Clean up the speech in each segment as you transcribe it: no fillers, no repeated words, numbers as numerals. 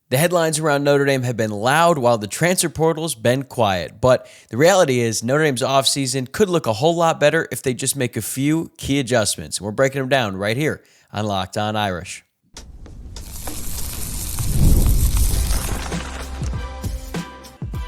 The headlines around Notre Dame have been loud while the transfer portal's been quiet. But the reality is Notre Dame's offseason could look a whole lot better if they just make a few key adjustments. We're breaking them down right here on Locked On Irish.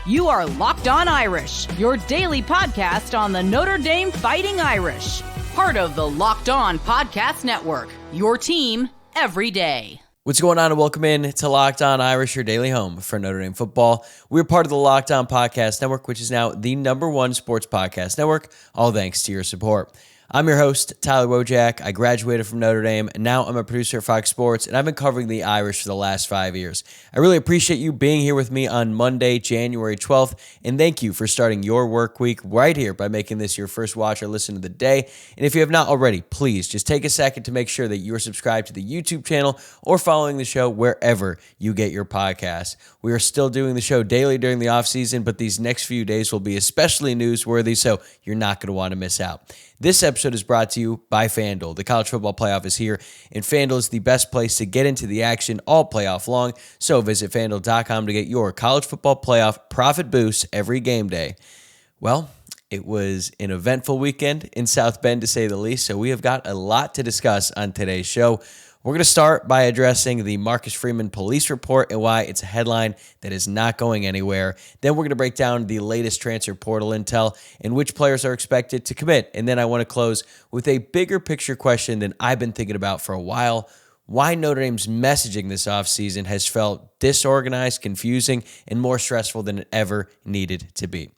You are Locked On Irish, your daily podcast on the Notre Dame Fighting Irish. Part of the Locked On Podcast Network, your team every day. What's going on, and welcome in to Locked On Irish, your daily home for Notre Dame football. We're part of the Locked On Podcast Network, which is now the #1 sports podcast network, all thanks to your support. I'm your host, Tyler Wojciak. I graduated from Notre Dame, and now I'm a producer at Fox Sports, and I've been covering the Irish for the last 5 years. I really appreciate you being here with me on Monday, January 12th, and thank you for starting your work week right here by making this your first watch or listen of the day. And if you have not already, please just take a second to make sure that you are subscribed to the YouTube channel or following the show wherever you get your podcasts. We are still doing the show daily during the offseason, but these next few days will be especially newsworthy, so you're not going to want to miss out. This episode is brought to you by FanDuel. The college football playoff is here, and FanDuel is the best place to get into the action all playoff long. So visit FanDuel.com to get your college football playoff profit boost every game day. Well, it was an eventful weekend in South Bend, to say the least, so we have got a lot to discuss on today's show. We're going to start by addressing the Marcus Freeman police report and why it's a headline that is not going anywhere. Then we're going to break down the latest transfer portal intel and which players are expected to commit. And then I want to close with a bigger picture question that I've been thinking about for a while: why Notre Dame's messaging this offseason has felt disorganized, confusing, and more stressful than it ever needed to be.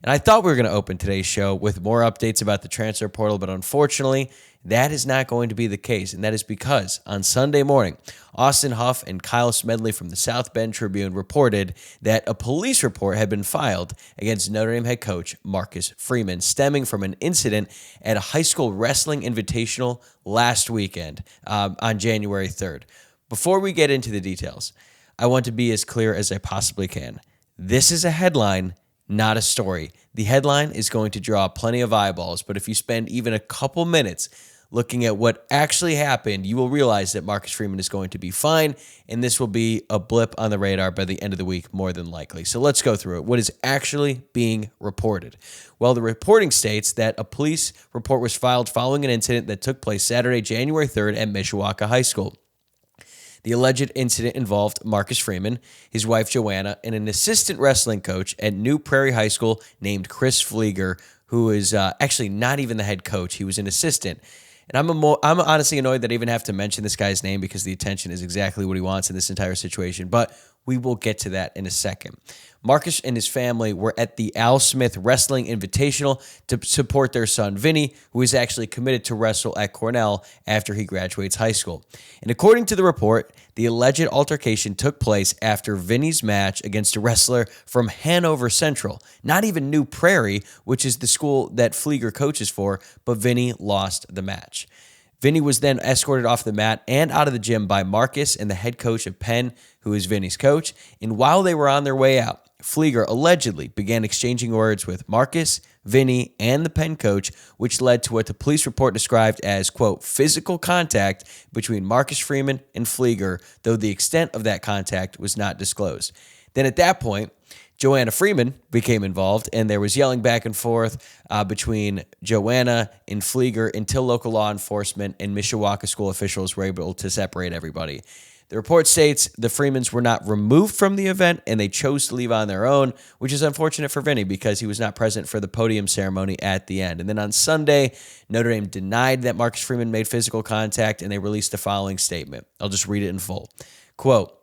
And I thought we were going to open today's show with more updates about the transfer portal, but unfortunately, that is not going to be the case, and that is because on Sunday morning, Austin Huff and Kyle Smedley from the South Bend Tribune reported that a police report had been filed against Notre Dame head coach Marcus Freeman, stemming from an incident at a high school wrestling invitational last weekend on January 3rd. Before we get into the details, I want to be as clear as I possibly can. This is a headline, not a story. The headline is going to draw plenty of eyeballs, but if you spend even a couple minutes looking at what actually happened, you will realize that Marcus Freeman is going to be fine, and this will be a blip on the radar by the end of the week, more than likely. So let's go through it. What is actually being reported? Well, the reporting states that a police report was filed following an incident that took place Saturday, January 3rd at Wojciak High School. The alleged incident involved Marcus Freeman, his wife Joanna, and an assistant wrestling coach at New Prairie High School named Chris Flieger, who is actually not even the head coach. He was an assistant. And I'm honestly annoyed that I even have to mention this guy's name because the attention is exactly what he wants in this entire situation. But we will get to that in a second. Marcus and his family were at the Al Smith Wrestling Invitational to support their son, Vinny, who is actually committed to wrestle at Cornell after he graduates high school. And according to the report, the alleged altercation took place after Vinny's match against a wrestler from Hanover Central, not even New Prairie, which is the school that Flieger coaches for, but Vinny lost the match. Vinny was then escorted off the mat and out of the gym by Marcus and the head coach of Penn, who is Vinny's coach. And while they were on their way out, Flieger allegedly began exchanging words with Marcus, Vinny, and the Penn coach, which led to what the police report described as, quote, physical contact between Marcus Freeman and Flieger, though the extent of that contact was not disclosed. Then at that point, Joanna Freeman became involved, and there was yelling back and forth between Joanna and Flieger until local law enforcement and Wojciak school officials were able to separate everybody. The report states the Freemans were not removed from the event, and they chose to leave on their own, which is unfortunate for Vinny because he was not present for the podium ceremony at the end. And then on Sunday, Notre Dame denied that Marcus Freeman made physical contact, and they released the following statement. I'll just read it in full. Quote,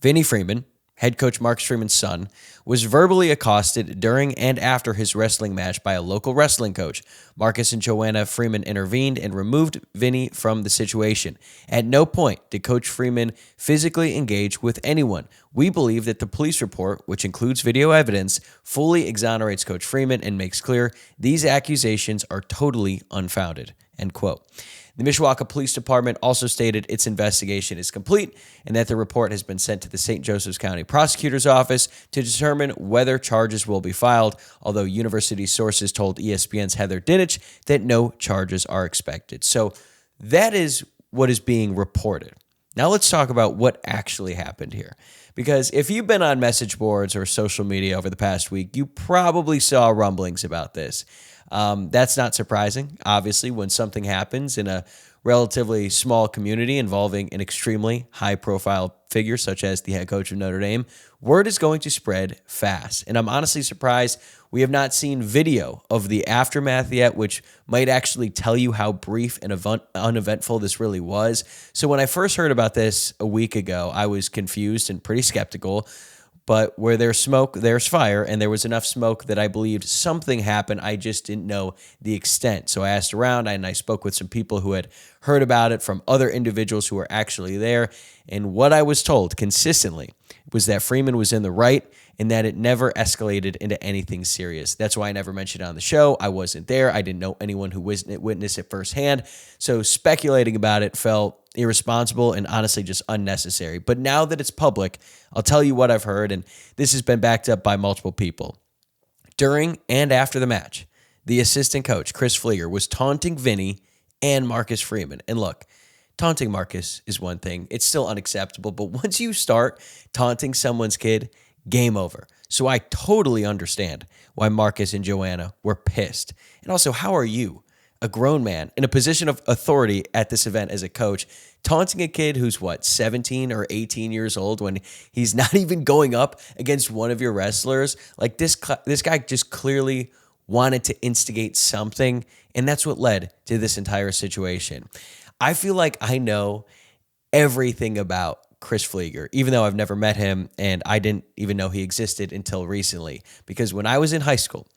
Vinny Freeman, head coach Marcus Freeman's son, was verbally accosted during and after his wrestling match by a local wrestling coach. Marcus and Joanna Freeman intervened and removed Vinny from the situation. At no point did Coach Freeman physically engage with anyone. We believe that the police report, which includes video evidence, fully exonerates Coach Freeman and makes clear these accusations are totally unfounded. End quote. The Wojciak Police Department also stated its investigation is complete and that the report has been sent to the St. Joseph's County Prosecutor's Office to determine whether charges will be filed, although university sources told ESPN's Heather Dinich that no charges are expected. So that is what is being reported. Now let's talk about what actually happened here. Because if you've been on message boards or social media over the past week, you probably saw rumblings about this. That's not surprising, obviously, when something happens in a relatively small community involving an extremely high-profile figure such as the head coach of Notre Dame, word is going to spread fast. And I'm honestly surprised we have not seen video of the aftermath yet, which might actually tell you how brief and uneventful this really was. So when I first heard about this a week ago, I was confused and pretty skeptical. But where there's smoke, there's fire, and there was enough smoke that I believed something happened. I just didn't know the extent. So I asked around, and I spoke with some people who had heard about it from other individuals who were actually there. And what I was told consistently was that Freeman was in the right and that it never escalated into anything serious. That's why I never mentioned it on the show. I wasn't there. I didn't know anyone who witnessed it firsthand. So speculating about it felt irresponsible and honestly just unnecessary. But now that it's public, I'll tell you what I've heard, and this has been backed up by multiple people. During and after the match, the assistant coach, Chris Flieger, was taunting Vinny and Marcus Freeman. And look, taunting Marcus is one thing. It's still unacceptable, but once you start taunting someone's kid, game over. So I totally understand why Marcus and Joanna were pissed. And also, how are you, a grown man in a position of authority at this event as a coach, taunting a kid who's 17 or 18 years old when he's not even going up against one of your wrestlers? Like this guy just clearly wanted to instigate something, and that's what led to this entire situation. I feel like I know everything about Chris Flieger, even though I've never met him and I didn't even know he existed until recently. Because when I was in high school,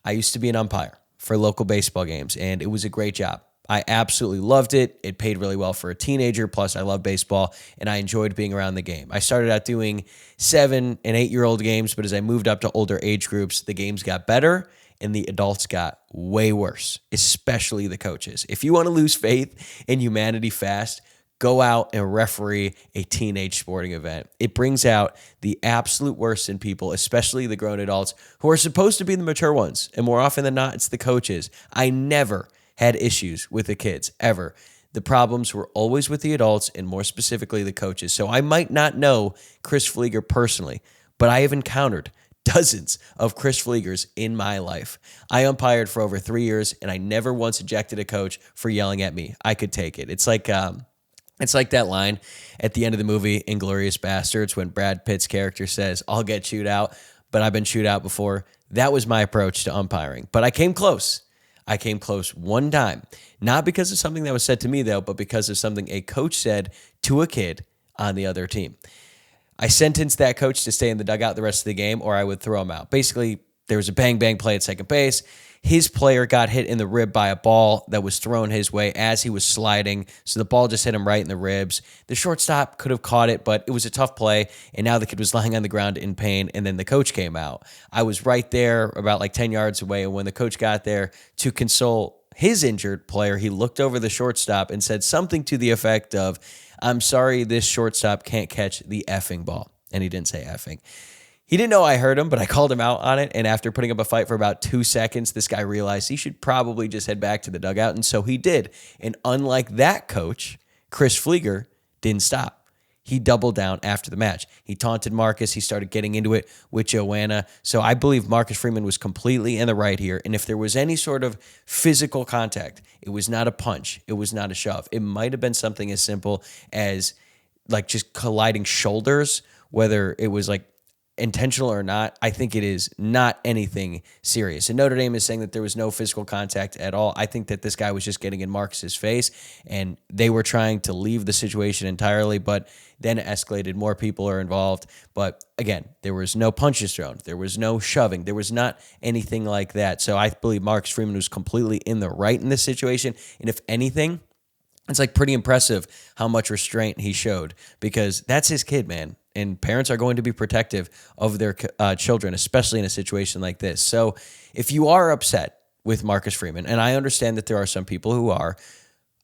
I used to be an umpire for local baseball games, and it was a great job. I absolutely loved it. It paid really well for a teenager. Plus, I love baseball, and I enjoyed being around the game. I started out doing 7- and 8-year-old games, but as I moved up to older age groups, the games got better, and the adults got way worse, especially the coaches. If you want to lose faith in humanity fast, go out and referee a teenage sporting event. It brings out the absolute worst in people, especially the grown adults who are supposed to be the mature ones. And more often than not, it's the coaches. I never had issues with the kids, ever. The problems were always with the adults and more specifically the coaches. So I might not know Chris Flieger personally, but I have encountered dozens of Chris Fliegers in my life. I umpired for over 3 years, and I never once ejected a coach for yelling at me. I could take it. It's like that line at the end of the movie Inglourious Bastards when Brad Pitt's character says, "I'll get chewed out, but I've been chewed out before." That was my approach to umpiring. But I came close. I came close one time. Not because of something that was said to me, though, but because of something a coach said to a kid on the other team. I sentenced that coach to stay in the dugout the rest of the game, or I would throw him out. Basically, there was a bang-bang play at second base. His player got hit in the rib by a ball that was thrown his way as he was sliding, so the ball just hit him right in the ribs. The shortstop could have caught it, but it was a tough play, and now the kid was lying on the ground in pain, and then the coach came out. I was right there, about 10 yards away, and when the coach got there to console his injured player, he looked over the shortstop and said something to the effect of, "I'm sorry, this shortstop can't catch the effing ball." And he didn't say effing. He didn't know I heard him, but I called him out on it. And after putting up a fight for about 2 seconds, this guy realized he should probably just head back to the dugout. And so he did. And unlike that coach, Chris Flieger didn't stop. He doubled down after the match. He taunted Marcus. He started getting into it with Joanna. So I believe Marcus Freeman was completely in the right here. And if there was any sort of physical contact, it was not a punch. It was not a shove. It might have been something as simple as just colliding shoulders, whether it was intentional or not. I think it is not anything serious. And Notre Dame is saying that there was no physical contact at all. I think that this guy was just getting in Marcus's face, and they were trying to leave the situation entirely, but then it escalated. More people are involved. But again, there was no punches thrown. There was no shoving. There was not anything like that. So I believe Marcus Freeman was completely in the right in this situation. And if anything, it's pretty impressive how much restraint he showed, because that's his kid, man. And parents are going to be protective of their children, especially in a situation like this. So if you are upset with Marcus Freeman, and I understand that there are some people who are,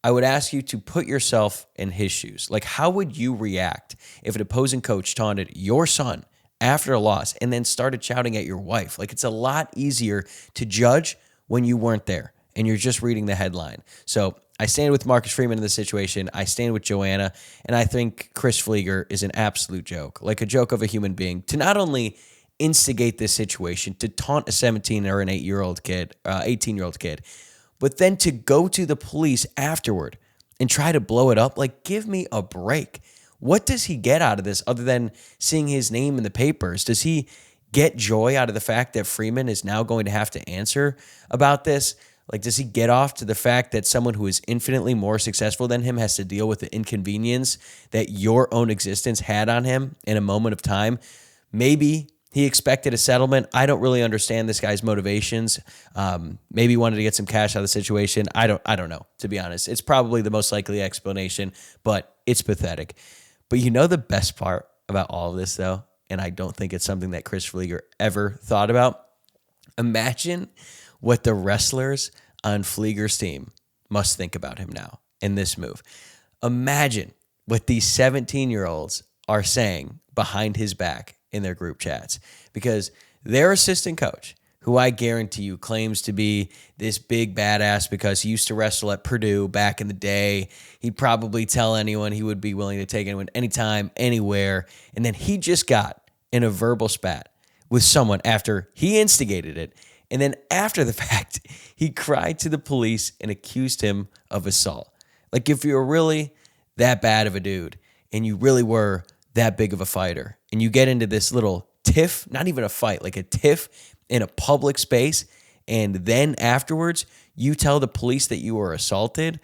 I would ask you to put yourself in his shoes. How would you react if an opposing coach taunted your son after a loss and then started shouting at your wife? It's a lot easier to judge when you weren't there and you're just reading the headline. So I stand with Marcus Freeman in this situation. I stand with Joanna, and I think Chris Flieger is an absolute joke, like a joke of a human being, to not only instigate this situation, to taunt a 17 or an 18-year-old kid, but then to go to the police afterward and try to blow it up. Like, give me a break. What does he get out of this other than seeing his name in the papers? Does he get joy out of the fact that Freeman is now going to have to answer about this? Like, does he get off to the fact that someone who is infinitely more successful than him has to deal with the inconvenience that your own existence had on him in a moment of time? Maybe he expected a settlement. I don't really understand this guy's motivations. Maybe he wanted to get some cash out of the situation. I don't know, to be honest. It's probably the most likely explanation, but it's pathetic. But you know the best part about all of this, though, and I don't think it's something that Chris Flieger ever thought about? Imagine what the wrestlers on Flieger's team must think about him now in this move. Imagine what these 17-year-olds are saying behind his back in their group chats, because their assistant coach, who I guarantee you claims to be this big badass because he used to wrestle at Purdue back in the day. He'd probably tell anyone he would be willing to take anyone anytime, anywhere. And then he just got in a verbal spat with someone after he instigated it. And then after the fact, he cried to the police and accused him of assault. Like, if you're really that bad of a dude and you really were that big of a fighter and you get into this little tiff, not even a fight, like a tiff in a public space, and then afterwards you tell the police that you were assaulted,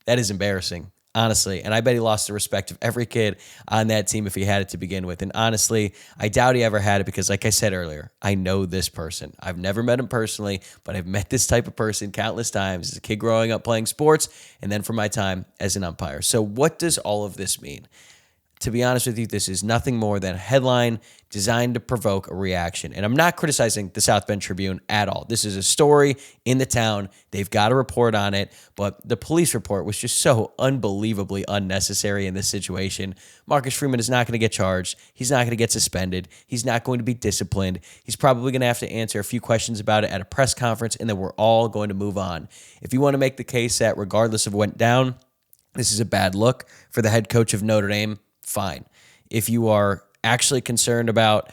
that is embarrassing. Honestly, and I bet he lost the respect of every kid on that team if he had it to begin with. And honestly, I doubt he ever had it because, like I said earlier, I know this person. I've never met him personally, but I've met this type of person countless times as a kid growing up playing sports and then from my time as an umpire. So what does all of this mean? To be honest with you, this is nothing more than a headline designed to provoke a reaction. And I'm not criticizing the South Bend Tribune at all. This is a story in the town. They've got a report on it, but the police report was just so unbelievably unnecessary in this situation. Marcus Freeman is not going to get charged. He's not going to get suspended. He's not going to be disciplined. He's probably going to have to answer a few questions about it at a press conference, and then we're all going to move on. If you want to make the case that regardless of what went down, this is a bad look for the head coach of Notre Dame, fine. If you are actually concerned about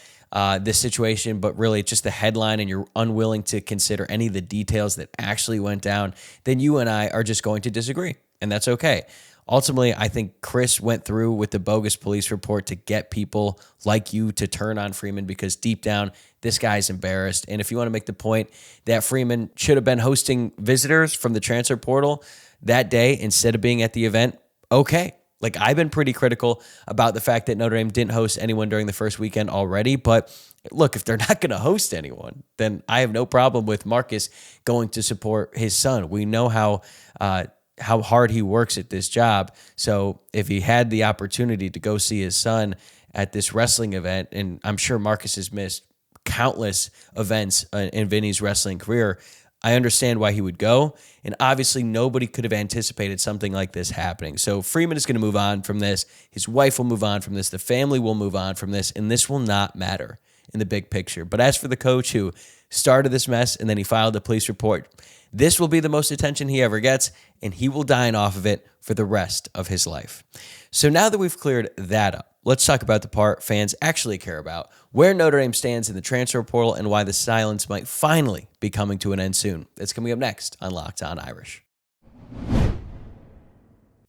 this situation, but really just the headline and you're unwilling to consider any of the details that actually went down, then you and I are just going to disagree, and that's okay. Ultimately, I think Chris went through with the bogus police report to get people like you to turn on Freeman because deep down, this guy's embarrassed. And if you want to make the point that Freeman should have been hosting visitors from the transfer portal that day instead of being at the event, okay. Like, I've been pretty critical about the fact that Notre Dame didn't host anyone during the first weekend already. But look, if they're not going to host anyone, then I have no problem with Marcus going to support his son. We know how hard he works at this job. So if he had the opportunity to go see his son at this wrestling event, and I'm sure Marcus has missed countless events in Vinny's wrestling career, I understand why he would go, and obviously nobody could have anticipated something like this happening. So Freeman is going to move on from this. His wife will move on from this. The family will move on from this, and this will not matter in the big picture. But as for the coach who started this mess and then he filed a police report, this will be the most attention he ever gets, and he will dine off of it for the rest of his life. So now that we've cleared that up, let's talk about the part fans actually care about, where Notre Dame stands in the transfer portal and why the silence might finally be coming to an end soon. That's coming up next on Locked On Irish.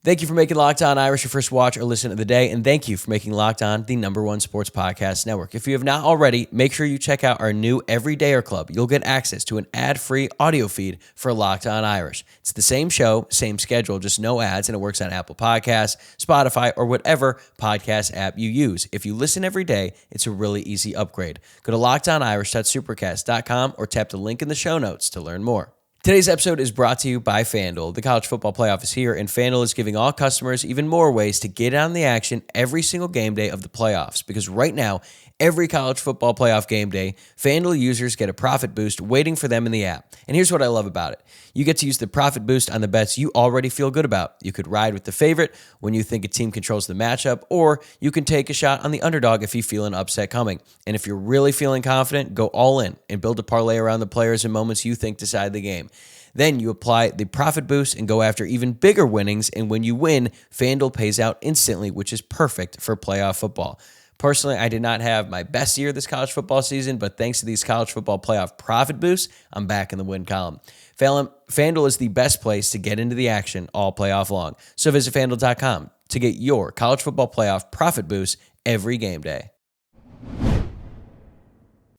Thank you for making Locked On Irish your first watch or listen of the day, and thank you for making Locked On the #1 sports podcast network. If you have not already, make sure you check out our new Everydayer Club. You'll get access to an ad-free audio feed for Locked On Irish. It's the same show, same schedule, just no ads, and it works on Apple Podcasts, Spotify, or whatever podcast app you use. If you listen every day, it's a really easy upgrade. Go to lockedonirish.supercast.com or tap the link in the show notes to learn more. Today's episode is brought to you by FanDuel. The college football playoff is here, and FanDuel is giving all customers even more ways to get on the action every single game day of the playoffs. Because right now, every college football playoff game day, FanDuel users get a profit boost waiting for them in the app. And here's what I love about it. You get to use the profit boost on the bets you already feel good about. You could ride with the favorite when you think a team controls the matchup, or you can take a shot on the underdog if you feel an upset coming. And if you're really feeling confident, go all in and build a parlay around the players and moments you think decide the game. Then you apply the profit boost and go after even bigger winnings, and when you win, FanDuel pays out instantly, which is perfect for playoff football. Personally, I did not have my best year this college football season, but thanks to these college football playoff profit boosts, I'm back in the win column. FanDuel is the best place to get into the action all playoff long. So visit FanDuel.com to get your college football playoff profit boost every game day.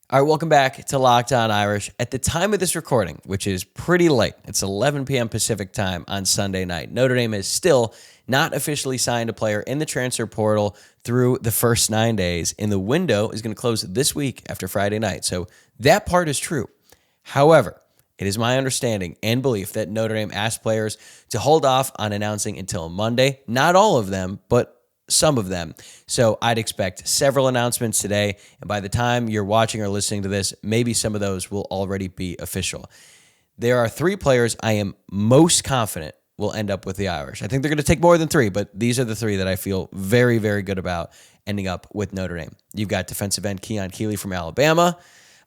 All right, welcome back to Locked On Irish. At the time of this recording, which is pretty late, it's 11 p.m. Pacific time on Sunday night, Notre Dame has still not officially signed a player in the transfer portal through the first 9 days, and the window is going to close this week after Friday night. So that part is true. However, it is my understanding and belief that Notre Dame asked players to hold off on announcing until Monday. Not all of them, but some of them. So I'd expect several announcements today, and by the time you're watching or listening to this, maybe some of those will already be official. There are 3 players I am most confident will end up with the Irish. I think they're going to take more than 3, but these are the 3 that I feel very, very good about ending up with Notre Dame. You've got defensive end Keon Keeley from Alabama.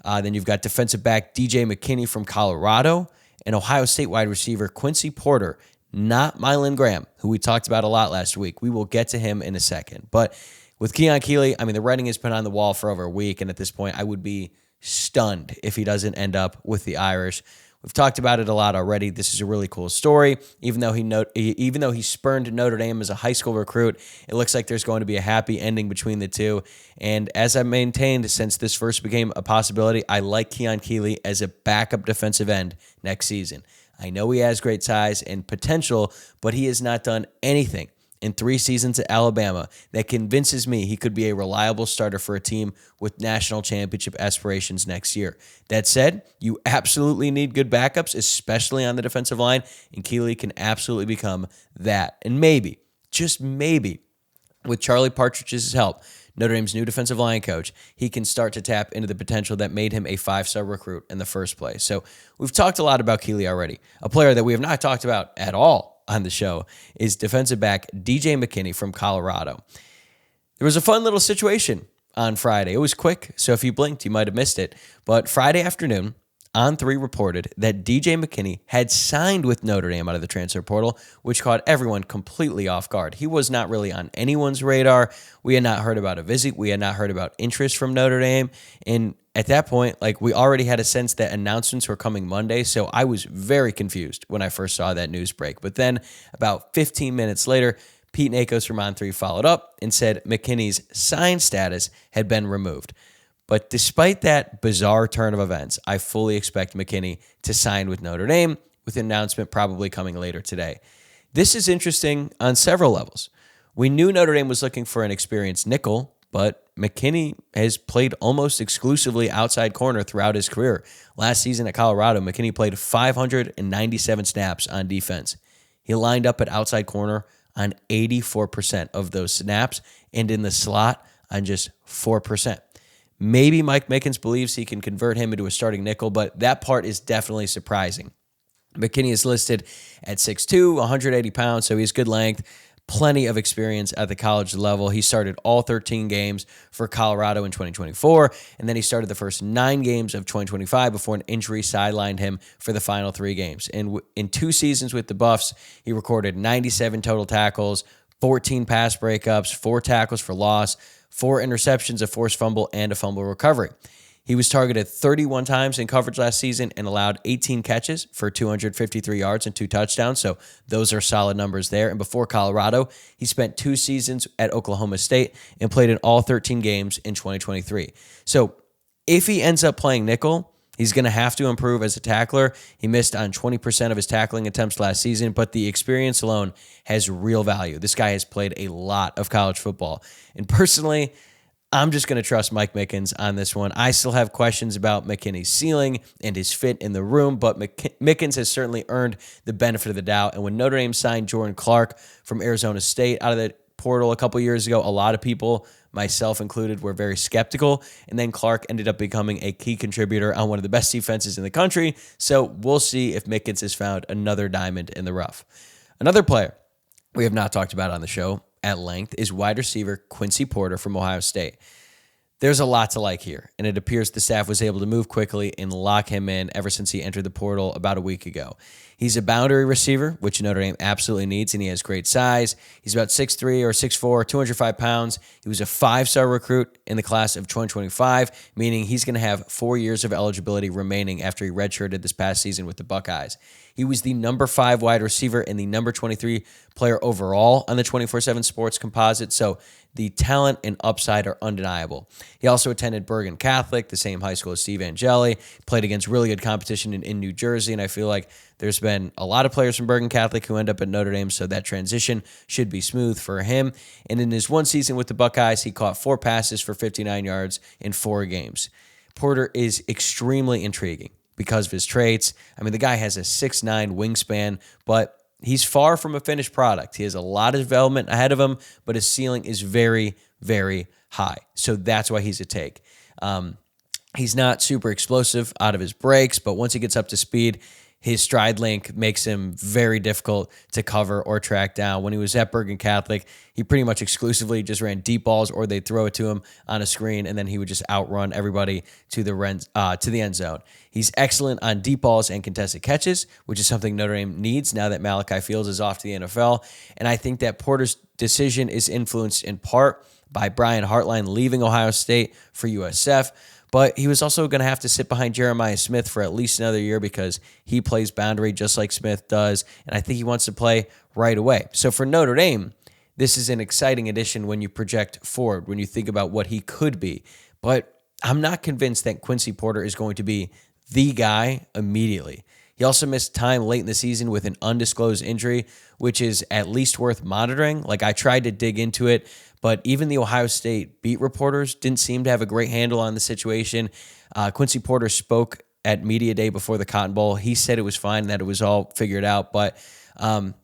Then you've got defensive back DJ McKinney from Colorado, and Ohio State wide receiver Quincy Porter, not Mylan Graham, who we talked about a lot last week. We will get to him in a second. But with Keon Keeley, I mean, the writing has been on the wall for over a week, and at this point, I would be stunned if he doesn't end up with the Irish. We've talked about it a lot already. This is a really cool story. Even though he spurned Notre Dame as a high school recruit, it looks like there's going to be a happy ending between the two. And as I've maintained since this first became a possibility, I like Keon Keeley as a backup defensive end next season. I know he has great size and potential, but he has not done anything in 3 seasons at Alabama that convinces me he could be a reliable starter for a team with national championship aspirations next year. That said, you absolutely need good backups, especially on the defensive line, and Keeley can absolutely become that. And maybe, just maybe, with Charlie Partridge's help, Notre Dame's new defensive line coach, he can start to tap into the potential that made him a 5-star recruit in the first place. So we've talked a lot about Keeley already. A player that we have not talked about at all on the show is defensive back DJ McKinney from Colorado. There was a fun little situation on Friday. It was quick, so if you blinked, you might have missed it. But Friday afternoon, On3 reported that DJ McKinney had signed with Notre Dame out of the transfer portal, which caught everyone completely off guard. He was not really on anyone's radar. We had not heard about a visit. We had not heard about interest from Notre Dame. And at that point, we already had a sense that announcements were coming Monday, so I was very confused when I first saw that news break. But then about 15 minutes later, Pete Nakos from On3 followed up and said McKinney's signed status had been removed. But despite that bizarre turn of events, I fully expect McKinney to sign with Notre Dame, with an announcement probably coming later today. This is interesting on several levels. We knew Notre Dame was looking for an experienced nickel, but McKinney has played almost exclusively outside corner throughout his career. Last season at Colorado, McKinney played 597 snaps on defense. He lined up at outside corner on 84% of those snaps and in the slot on just 4%. Maybe Mike Mickens believes he can convert him into a starting nickel, but that part is definitely surprising. McKinney is listed at 6'2", 180 pounds, so he's good length, plenty of experience at the college level. He started all 13 games for Colorado in 2024, and then he started the first 9 games of 2025 before an injury sidelined him for the final 3 games. And in 2 seasons with the Buffs, he recorded 97 total tackles, 14 pass breakups, 4 tackles for loss, 4 interceptions, a forced fumble, and a fumble recovery. He was targeted 31 times in coverage last season and allowed 18 catches for 253 yards and 2 touchdowns, so those are solid numbers there. And before Colorado, he spent 2 seasons at Oklahoma State and played in all 13 games in 2023. So if he ends up playing nickel, he's going to have to improve as a tackler. He missed on 20% of his tackling attempts last season, but the experience alone has real value. This guy has played a lot of college football. And personally, I'm just going to trust Mike Mickens on this one. I still have questions about McKinney's ceiling and his fit in the room, but Mickens has certainly earned the benefit of the doubt. And when Notre Dame signed Jordan Clark from Arizona State out of the portal a couple years ago, a lot of people, myself included, were very skeptical. And then Clark ended up becoming a key contributor on one of the best defenses in the country. So we'll see if Mickens has found another diamond in the rough. Another player we have not talked about on the show at length is wide receiver Quincy Porter from Ohio State. There's a lot to like here, and it appears the staff was able to move quickly and lock him in ever since he entered the portal about a week ago. He's a boundary receiver, which Notre Dame absolutely needs, and he has great size. He's about 6'3 or 6'4, 205 pounds. He was a 5-star recruit in the class of 2025, meaning he's going to have 4 years of eligibility remaining after he redshirted this past season with the Buckeyes. He was the number 5 wide receiver and the number 23 player overall on the 24/7 Sports composite, so the talent and upside are undeniable. He also attended Bergen Catholic, the same high school as Steve Angeli, played against really good competition in New Jersey, and I feel like there's been a lot of players from Bergen Catholic who end up at Notre Dame, so that transition should be smooth for him. And in his one season with the Buckeyes, he caught 4 passes for 59 yards in 4 games. Porter is extremely intriguing because of his traits. I mean, the guy has a 6'9 wingspan, but he's far from a finished product. He has a lot of development ahead of him, but his ceiling is very, very high. So that's why he's a take. He's not super explosive out of his breaks, but once he gets up to speed, his stride length makes him very difficult to cover or track down. When he was at Bergen Catholic, he pretty much exclusively just ran deep balls, or they'd throw it to him on a screen, and then he would just outrun everybody to the end zone. He's excellent on deep balls and contested catches, which is something Notre Dame needs now that Malachi Fields is off to the NFL. And I think that Porter's decision is influenced in part by Brian Hartline leaving Ohio State for USF. But he was also going to have to sit behind Jeremiah Smith for at least another year because he plays boundary just like Smith does, and I think he wants to play right away. So for Notre Dame, this is an exciting addition when you project forward, when you think about what he could be. But I'm not convinced that Quincy Porter is going to be the guy immediately. He also missed time late in the season with an undisclosed injury, which is at least worth monitoring. Like, I tried to dig into it, but even the Ohio State beat reporters didn't seem to have a great handle on the situation. Quincy Porter spoke at Media Day before the Cotton Bowl. He said it was fine, that it was all figured out, but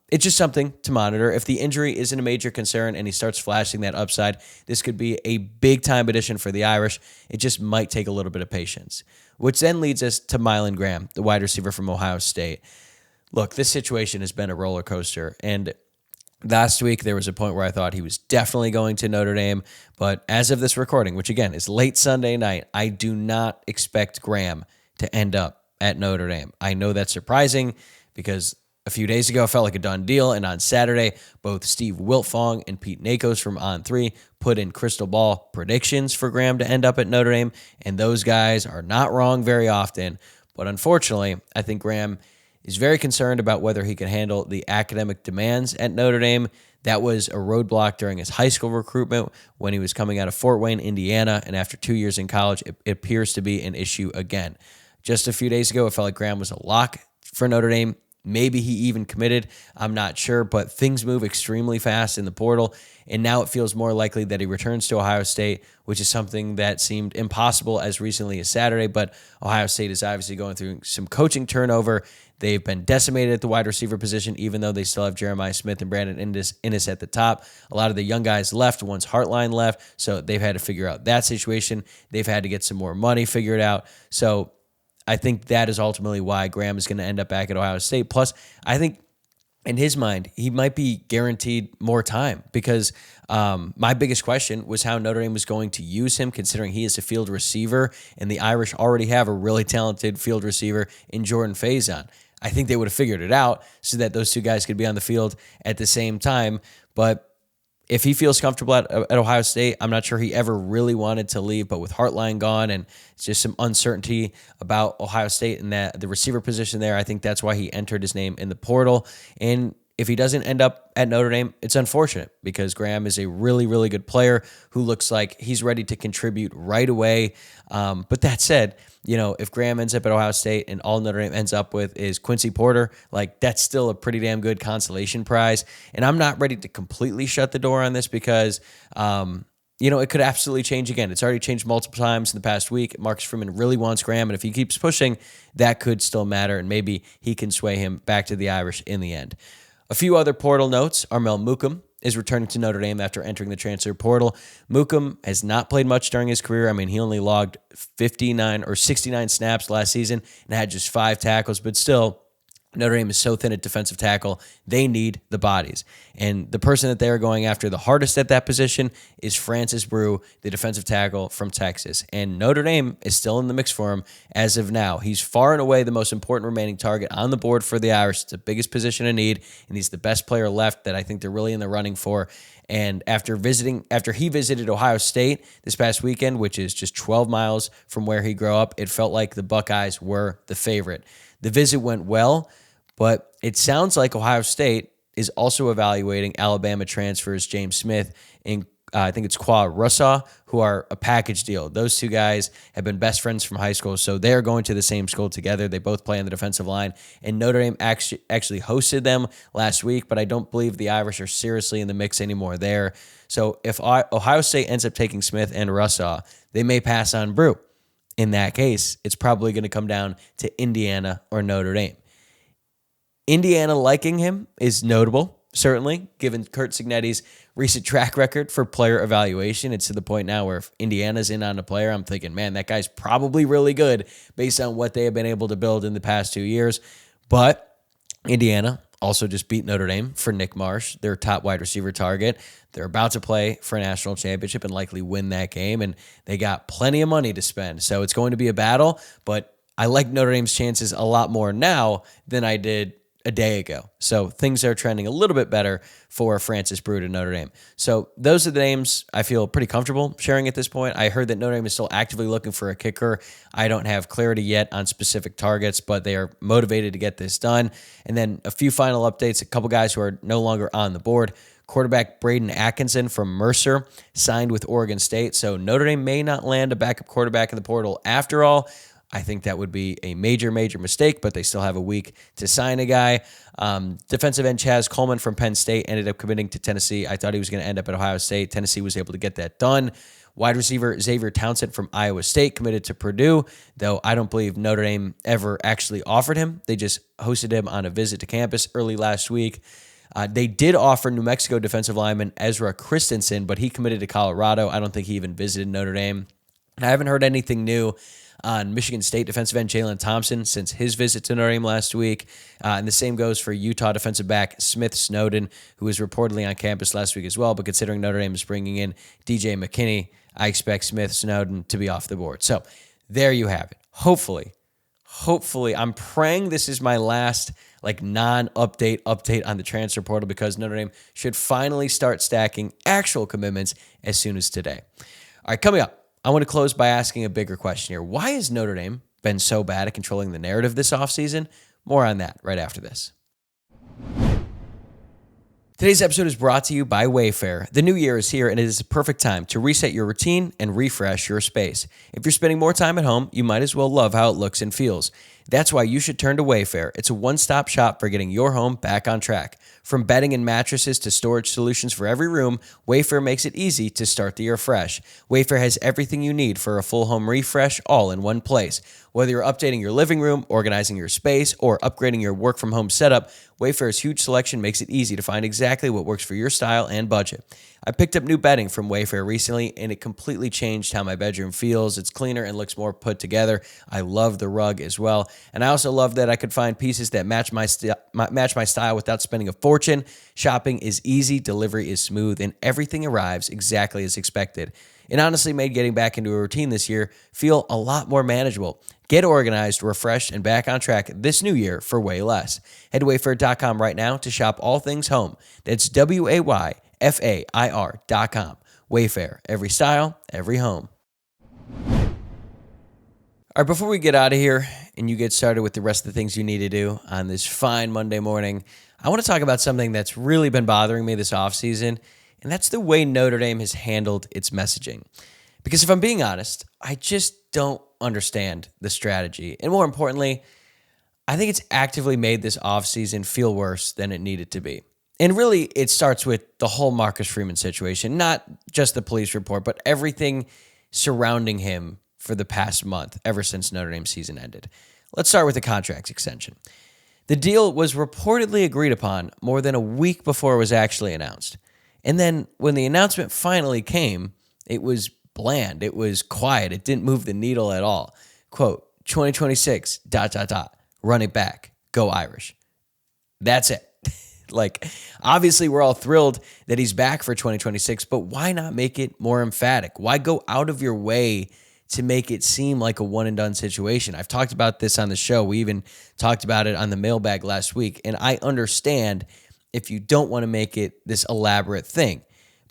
it's just something to monitor. If the injury isn't a major concern and he starts flashing that upside, this could be a big-time addition for the Irish. It just might take a little bit of patience, which then leads us to Mylan Graham, the wide receiver from Ohio State. Look, this situation has been a roller coaster, and last week there was a point where I thought he was definitely going to Notre Dame, but as of this recording, which again is late Sunday night, I do not expect Graham to end up at Notre Dame. I know that's surprising because a few days ago it felt like a done deal, and on Saturday, both Steve Wiltfong and Pete Nakos from On3 put in crystal ball predictions for Graham to end up at Notre Dame, and those guys are not wrong very often. But unfortunately, I think Graham is very concerned about whether he can handle the academic demands at Notre Dame. That was a roadblock during his high school recruitment when he was coming out of Fort Wayne, Indiana, and after 2 years in college, it appears to be an issue again. Just a few days ago, it felt like Graham was a lock for Notre Dame. Maybe he even committed. I'm not sure, but things move extremely fast in the portal, and now it feels more likely that he returns to Ohio State, which is something that seemed impossible as recently as Saturday, but Ohio State is obviously going through some coaching turnover. They've been decimated at the wide receiver position, even though they still have Jeremiah Smith and Brandon Innis at the top. A lot of the young guys left once Hartline left, so they've had to figure out that situation. They've had to get some more money figured out. So I think that is ultimately why Graham is going to end up back at Ohio State. Plus, I think in his mind, he might be guaranteed more time because my biggest question was how Notre Dame was going to use him, considering he is a field receiver, and the Irish already have a really talented field receiver in Jordan Faison. I think they would have figured it out so that those two guys could be on the field at the same time. But if he feels comfortable at Ohio State, I'm not sure he ever really wanted to leave, but with Hartline gone and it's just some uncertainty about Ohio State and that the receiver position there, I think that's why he entered his name in the portal. And if he doesn't end up at Notre Dame, it's unfortunate because Graham is a really, really good player who looks like he's ready to contribute right away. But that said, if Graham ends up at Ohio State and all Notre Dame ends up with is Quincy Porter, like that's still a pretty damn good consolation prize. And I'm not ready to completely shut the door on this because, it could absolutely change again. It's already changed multiple times in the past week. Marcus Freeman really wants Graham, and if he keeps pushing, that could still matter, and maybe he can sway him back to the Irish in the end. A few other portal notes. Armel Mukam is returning to Notre Dame after entering the transfer portal. Mukam has not played much during his career. I mean, he only logged 59 or 69 snaps last season and had just 5 tackles, but still, Notre Dame is so thin at defensive tackle, they need the bodies. And the person that they're going after the hardest at that position is Francis Brew, the defensive tackle from Texas. And Notre Dame is still in the mix for him as of now. He's far and away the most important remaining target on the board for the Irish. It's the biggest position in need, and he's the best player left that I think they're really in the running for. And after he visited Ohio State this past weekend, which is just 12 miles from where he grew up, it felt like the Buckeyes were the favorite. The visit went well, but it sounds like Ohio State is also evaluating Alabama transfers James Smith and I think it's Qua Russaw, who are a package deal. Those two guys have been best friends from high school, so they're going to the same school together. They both play on the defensive line, and Notre Dame actually hosted them last week, but I don't believe the Irish are seriously in the mix anymore there. So if Ohio State ends up taking Smith and Russaw, they may pass on Brew. In that case, it's probably going to come down to Indiana or Notre Dame. Indiana liking him is notable, certainly, given Curt Cignetti's recent track record for player evaluation. It's to the point now where if Indiana's in on a player, I'm thinking, man, that guy's probably really good based on what they have been able to build in the past 2 years. But Indiana also just beat Notre Dame for Nick Marsh, their top wide receiver target. They're about to play for a national championship and likely win that game, and they got plenty of money to spend. So it's going to be a battle, but I like Notre Dame's chances a lot more now than I did a day ago. So things are trending a little bit better for Francis Brew to Notre Dame. So those are the names I feel pretty comfortable sharing at this point. I heard that Notre Dame is still actively looking for a kicker. I don't have clarity yet on specific targets, but they are motivated to get this done. And then a few final updates, a couple guys who are no longer on the board. Quarterback Braden Atkinson from Mercer signed with Oregon State. So Notre Dame may not land a backup quarterback in the portal after all. I think that would be a major, major mistake, but they still have a week to sign a guy. Defensive end Chaz Coleman from Penn State ended up committing to Tennessee. I thought he was going to end up at Ohio State. Tennessee was able to get that done. Wide receiver Xavier Townsend from Iowa State committed to Purdue, though I don't believe Notre Dame ever actually offered him. They just hosted him on a visit to campus early last week. They did offer New Mexico defensive lineman Ezra Christensen, but he committed to Colorado. I don't think he even visited Notre Dame. I haven't heard anything new on Michigan State defensive end Jalen Thompson since his visit to Notre Dame last week. And the same goes for Utah defensive back Smith Snowden, who was reportedly on campus last week as well. But considering Notre Dame is bringing in DJ McKinney, I expect Smith Snowden to be off the board. So there you have it. Hopefully, I'm praying this is my last non-update on the transfer portal, because Notre Dame should finally start stacking actual commitments as soon as today. All right, coming up, I want to close by asking a bigger question here. Why has Notre Dame been so bad at controlling the narrative this offseason? More on that right after this. Today's episode is brought to you by Wayfair. The new year is here, and it is a perfect time to reset your routine and refresh your space. If you're spending more time at home, you might as well love how it looks and feels. That's why you should turn to Wayfair. It's a one-stop shop for getting your home back on track. From bedding and mattresses to storage solutions for every room, Wayfair makes it easy to start the year fresh. Wayfair has everything you need for a full home refresh all in one place. Whether you're updating your living room, organizing your space, or upgrading your work-from-home setup, Wayfair's huge selection makes it easy to find exactly what works for your style and budget. I picked up new bedding from Wayfair recently, and it completely changed how my bedroom feels. It's cleaner and looks more put together. I love the rug as well. And I also love that I could find pieces that match my style without spending a fortune. Shopping is easy, delivery is smooth, and everything arrives exactly as expected. It honestly made getting back into a routine this year feel a lot more manageable. Get organized, refreshed, and back on track this new year for way less. Head to Wayfair.com right now to shop all things home. That's WAYFAIR.com. Wayfair, every style, every home. All right, before we get out of here and you get started with the rest of the things you need to do on this fine Monday morning, I want to talk about something that's really been bothering me this offseason, and that's the way Notre Dame has handled its messaging. Because if I'm being honest, I just don't understand the strategy. And more importantly, I think it's actively made this offseason feel worse than it needed to be. And really, it starts with the whole Marcus Freeman situation, not just the police report, but everything surrounding him for the past month, ever since Notre Dame's season ended. Let's start with the contract extension. The deal was reportedly agreed upon more than a week before it was actually announced. And then when the announcement finally came, it was bland. It was quiet. It didn't move the needle at all. Quote, 2026, ... run it back. Go Irish. That's it. Like, obviously, we're all thrilled that he's back for 2026, but why not make it more emphatic? Why go out of your way to make it seem like a one-and-done situation? I've talked about this on the show. We even talked about it on the mailbag last week, and I understand if you don't want to make it this elaborate thing.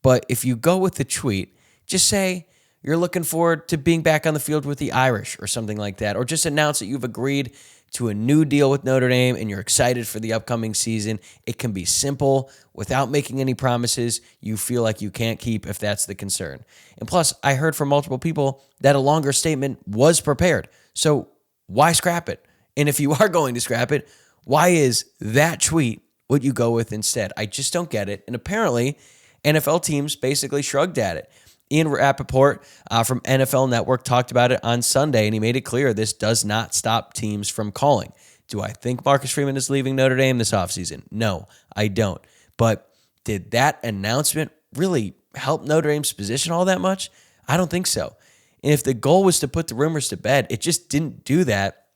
But if you go with the tweet, just say you're looking forward to being back on the field with the Irish or something like that, or just announce that you've agreed to a new deal with Notre Dame and you're excited for the upcoming season. It can be simple without making any promises you feel like you can't keep if that's the concern. And plus, I heard from multiple people that a longer statement was prepared. So why scrap it? And if you are going to scrap it, why is that tweet what you go with instead? I just don't get it. And apparently, NFL teams basically shrugged at it. Ian Rappaport from NFL Network talked about it on Sunday, and he made it clear this does not stop teams from calling. Do I think Marcus Freeman is leaving Notre Dame this offseason? No, I don't. But did that announcement really help Notre Dame's position all that much? I don't think so. And if the goal was to put the rumors to bed, it just didn't do that.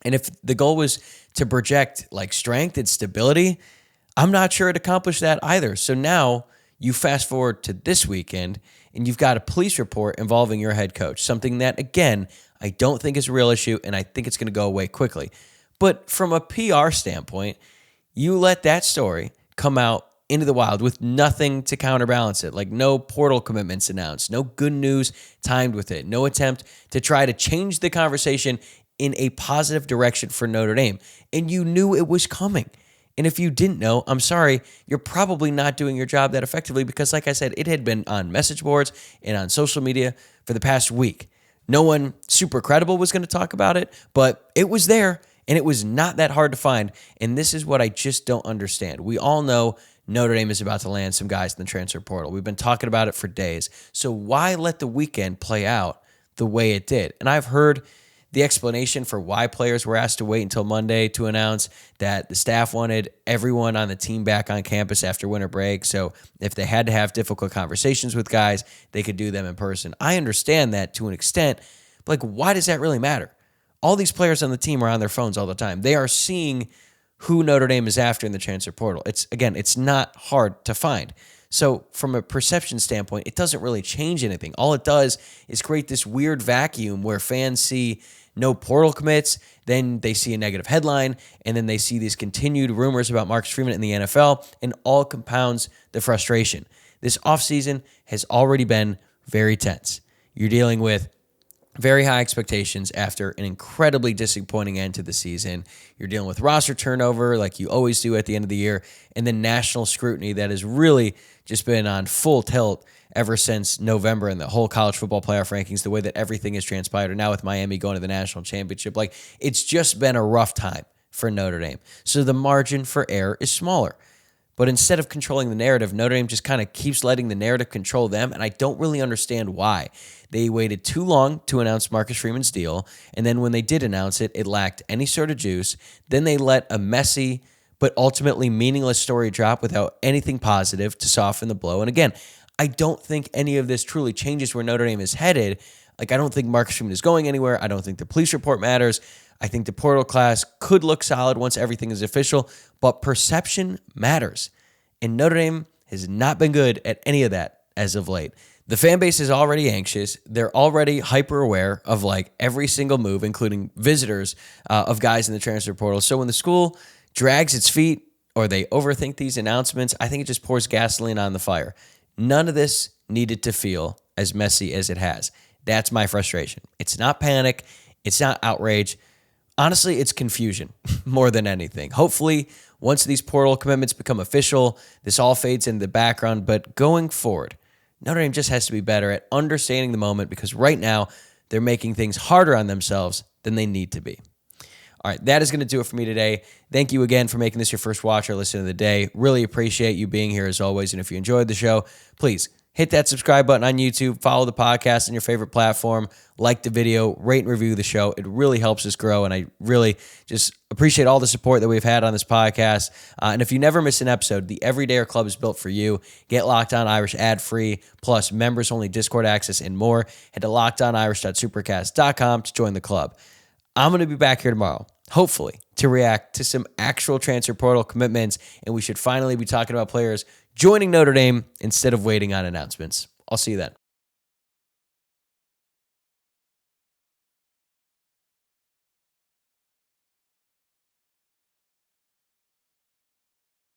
And if the goal was to project like strength and stability, I'm not sure it accomplished that either. So now you fast forward to this weekend, and you've got a police report involving your head coach, something that, again, I don't think is a real issue, and I think it's going to go away quickly. But from a PR standpoint, you let that story come out into the wild with nothing to counterbalance it, like no portal commitments announced, no good news timed with it, no attempt to try to change the conversation in a positive direction for Notre Dame. And you knew it was coming. And if you didn't know, I'm sorry, you're probably not doing your job that effectively because, like I said, it had been on message boards and on social media for the past week. No one super credible was going to talk about it, but it was there, and it was not that hard to find. And this is what I just don't understand. We all know Notre Dame is about to land some guys in the transfer portal. We've been talking about it for days. So why let the weekend play out the way it did? And I've heard the explanation for why players were asked to wait until Monday to announce that the staff wanted everyone on the team back on campus after winter break. So if they had to have difficult conversations with guys, they could do them in person. I understand that to an extent, but like, why does that really matter? All these players on the team are on their phones all the time. They are seeing who Notre Dame is after in the transfer portal. It's not hard to find. So from a perception standpoint, it doesn't really change anything. All it does is create this weird vacuum where fans see no portal commits, then they see a negative headline, and then they see these continued rumors about Marcus Freeman in the NFL, and all compounds the frustration. This offseason has already been very tense. You're dealing with very high expectations after an incredibly disappointing end to the season. You're dealing with roster turnover like you always do at the end of the year, and then national scrutiny that has really just been on full tilt ever since November and the whole college football playoff rankings, the way that everything has transpired, and now with Miami going to the national championship. Like, it's just been a rough time for Notre Dame. So the margin for error is smaller. But instead of controlling the narrative, Notre Dame just kind of keeps letting the narrative control them, and I don't really understand why. They waited too long to announce Marcus Freeman's deal, and then when they did announce it, it lacked any sort of juice. Then they let a messy but ultimately meaningless story drop without anything positive to soften the blow. And again, I don't think any of this truly changes where Notre Dame is headed. Like, I don't think Marcus Freeman is going anywhere. I don't think the police report matters. I think the portal class could look solid once everything is official, but perception matters. And Notre Dame has not been good at any of that as of late. The fan base is already anxious. They're already hyper aware of like every single move, including visitors of guys in the transfer portal. So when the school drags its feet or they overthink these announcements, I think it just pours gasoline on the fire. None of this needed to feel as messy as it has. That's my frustration. It's not panic. It's not outrage. Honestly, it's confusion more than anything. Hopefully, once these portal commitments become official, this all fades into the background. But going forward, Notre Dame just has to be better at understanding the moment because right now they're making things harder on themselves than they need to be. All right, that is going to do it for me today. Thank you again for making this your first watch or listen of the day. Really appreciate you being here as always. And if you enjoyed the show, please hit that subscribe button on YouTube, follow the podcast on your favorite platform, like the video, rate and review the show. It really helps us grow, and I really just appreciate all the support that we've had on this podcast. And if you never miss an episode, the Everydayer Club is built for you. Get Locked On Irish ad-free, plus members-only Discord access and more. Head to lockedonirish.supercast.com to join the club. I'm going to be back here tomorrow, hopefully, to react to some actual transfer portal commitments, and we should finally be talking about players joining Notre Dame instead of waiting on announcements. I'll see you then.